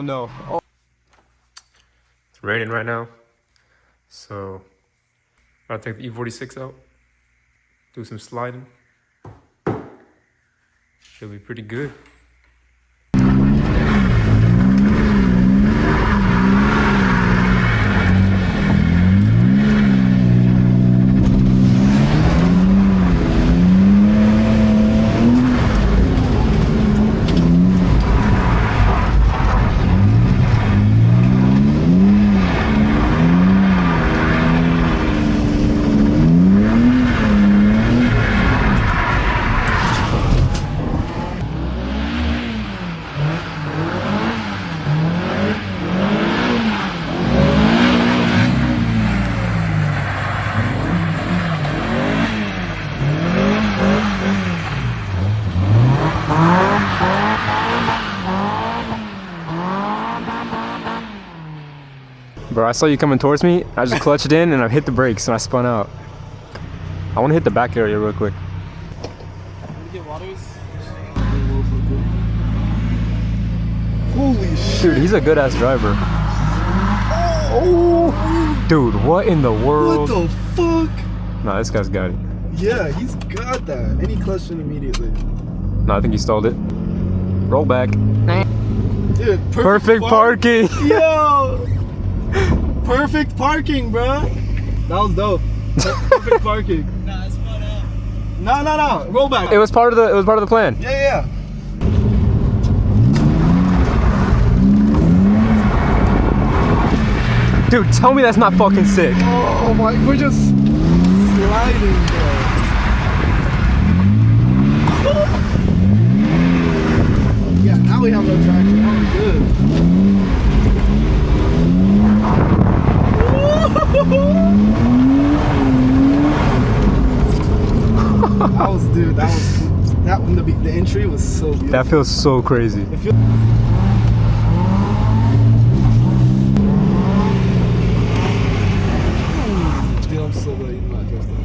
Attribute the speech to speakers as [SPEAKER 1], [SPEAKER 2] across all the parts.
[SPEAKER 1] Oh no. Oh.
[SPEAKER 2] It's raining right now, so I'll take the E46 out, do some sliding. Should be pretty good.
[SPEAKER 1] Bro, I saw you coming towards me. I just clutched in and I hit the brakes and I spun out. I want to hit the back area real quick.
[SPEAKER 3] Holy shit.
[SPEAKER 1] Dude, he's a good ass driver. Oh, dude, what in the world?
[SPEAKER 3] What the fuck?
[SPEAKER 1] Nah, this guy's got it.
[SPEAKER 3] Yeah, he's got that. And he clutched in immediately.
[SPEAKER 1] Nah, I think he stalled it. Roll back.
[SPEAKER 3] Dude,
[SPEAKER 1] Perfect parking.
[SPEAKER 3] Yo! Perfect parking, bro. That was dope. Perfect parking.
[SPEAKER 4] Nah, it's spun out.
[SPEAKER 3] No. Roll back.
[SPEAKER 1] It was part of the plan.
[SPEAKER 3] Yeah.
[SPEAKER 1] Dude, tell me that's not fucking sick.
[SPEAKER 3] Oh my, we're just sliding, bro. Yeah, now we have no traction. Now we're good. That one, the entry was so beautiful.
[SPEAKER 1] That feels so crazy.
[SPEAKER 3] Dude, I'm so glad you not dressed up.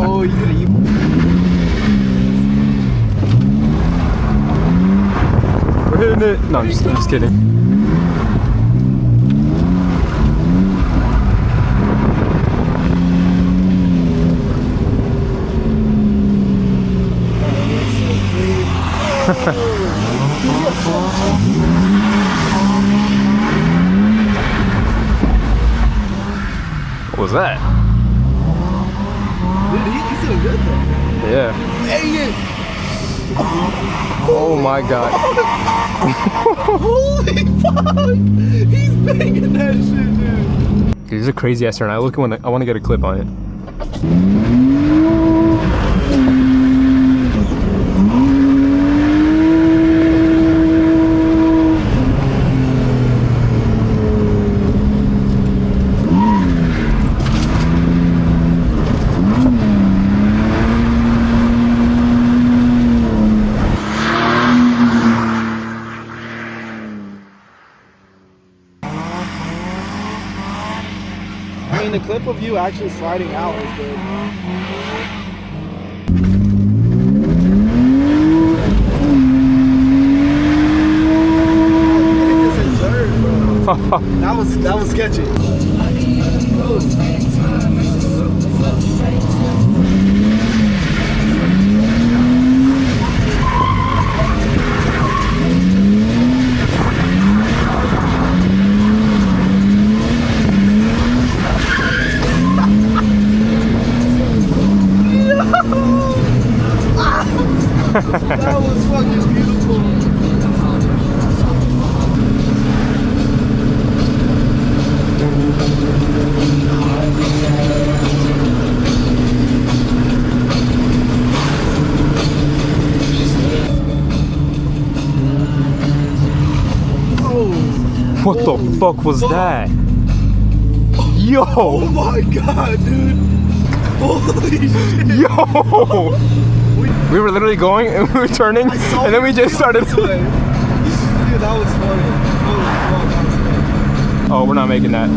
[SPEAKER 3] Oh, you could have.
[SPEAKER 1] We're hitting it. No, I'm just kidding. What was that?
[SPEAKER 3] Dude, he's doing good though.
[SPEAKER 1] Yeah.
[SPEAKER 3] Dang it!
[SPEAKER 1] Oh my god.
[SPEAKER 3] Holy fuck! He's banging that shit, dude.
[SPEAKER 1] Dude, this is a crazy ass turn. I want to get a clip on it.
[SPEAKER 3] I mean, the clip of you actually sliding out is good. That was sketchy.
[SPEAKER 1] What the fuck was that? Yo!
[SPEAKER 3] Oh my god, dude! Holy shit!
[SPEAKER 1] Yo! We were literally going and we were turning, and then we just started.
[SPEAKER 3] Dude, that was funny. Holy fuck, that was funny.
[SPEAKER 1] Oh, we're not making that.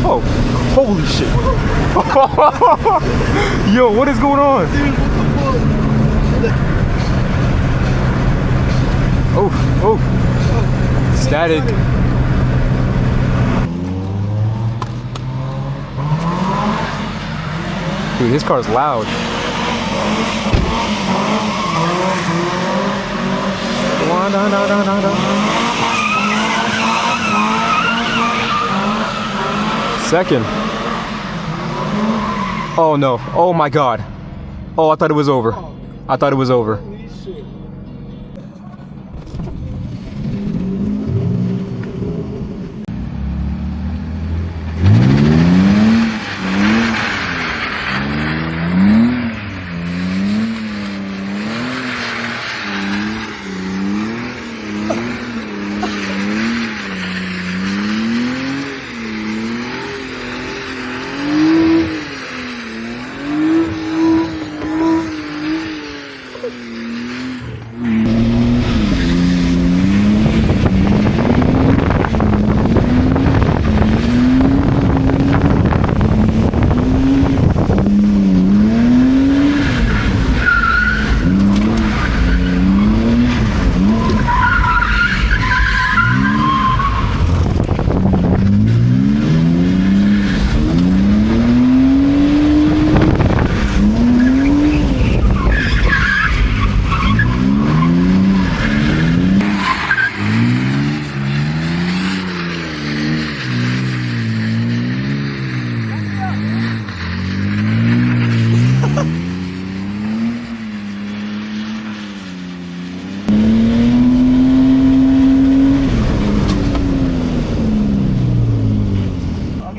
[SPEAKER 1] Oh, holy shit! Yo, what is going on?
[SPEAKER 3] Dude, what the fuck?
[SPEAKER 1] Oh, oh, static. Dude, his car is loud. Second. Oh no. Oh my god. Oh, I thought it was over. I thought it was over.
[SPEAKER 3] Holy shit.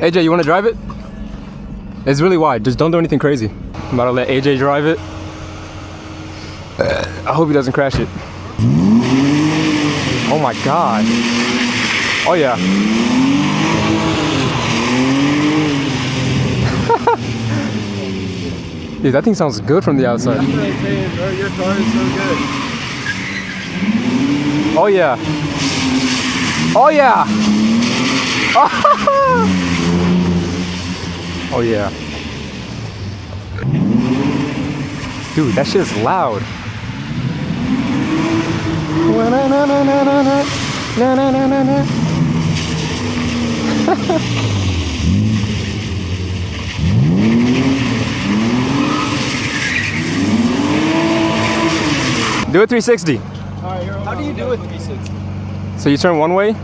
[SPEAKER 1] AJ, you want to drive it? It's really wide. Just don't do anything crazy. I'm about to let AJ drive it. I hope he doesn't crash it. Oh my god. Oh yeah. Dude, that thing sounds good from the outside.
[SPEAKER 3] That's what I'm saying, bro. Your car is so good.
[SPEAKER 1] Oh yeah. Oh yeah. Oh yeah. Dude, that shit's loud. Do a 360.
[SPEAKER 3] Alright, how do you do a 360?
[SPEAKER 1] So you turn one way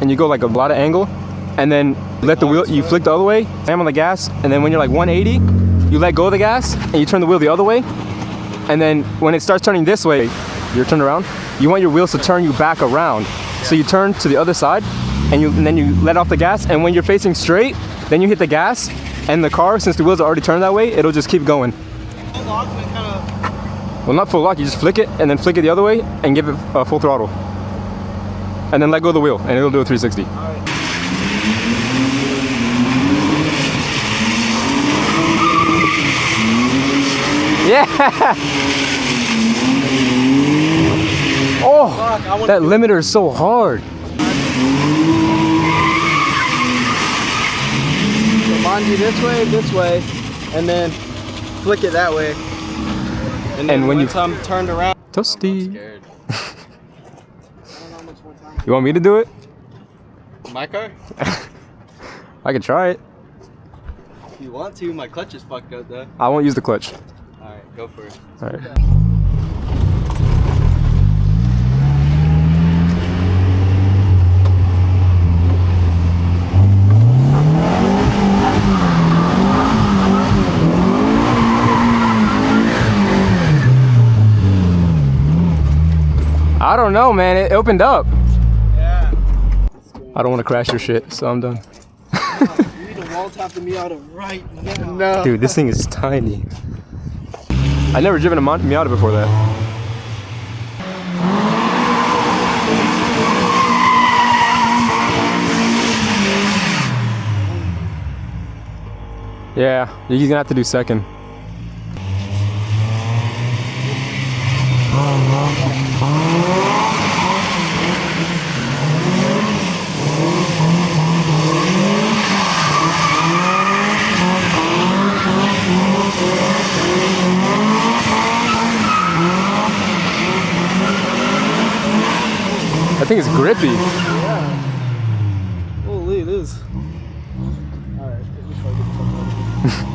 [SPEAKER 1] and you go like a lot of angle, and then let the wheel, you flick the other way, slam on the gas, and then when you're like 180, you let go of the gas and you turn the wheel the other way. And then when it starts turning this way, you're turned around, you want your wheels to turn you back around. So you turn to the other side and then you let off the gas, and when you're facing straight, then you hit the gas, and the car, since the wheels are already turned that way, it'll just keep going. Well, not full lock, you just flick it and then flick it the other way and give it full throttle. And then let go of the wheel and it'll do a 360. Yeah! Oh, that limiter is so hard.
[SPEAKER 3] Remind you this way, and then flick it that way. And then
[SPEAKER 1] when
[SPEAKER 3] once I'm turned around,
[SPEAKER 1] Toasty.
[SPEAKER 3] I'm scared.
[SPEAKER 1] You want me to do it?
[SPEAKER 3] My car?
[SPEAKER 1] I can try it.
[SPEAKER 3] If you want to, my clutch is fucked up though.
[SPEAKER 1] I won't use the clutch.
[SPEAKER 3] Alright, go for it.
[SPEAKER 1] Alright. I don't know, man. It opened up.
[SPEAKER 3] Yeah.
[SPEAKER 1] I don't want to crash your shit, so I'm done.
[SPEAKER 3] You need to wall tap the Miata right now. No.
[SPEAKER 1] Dude, this thing is tiny. I never driven a Miata before that. Yeah, he's gonna have to do second. I think it's grippy.
[SPEAKER 3] Yeah. Holy, it is. Alright, let me try to get the fuck out of here.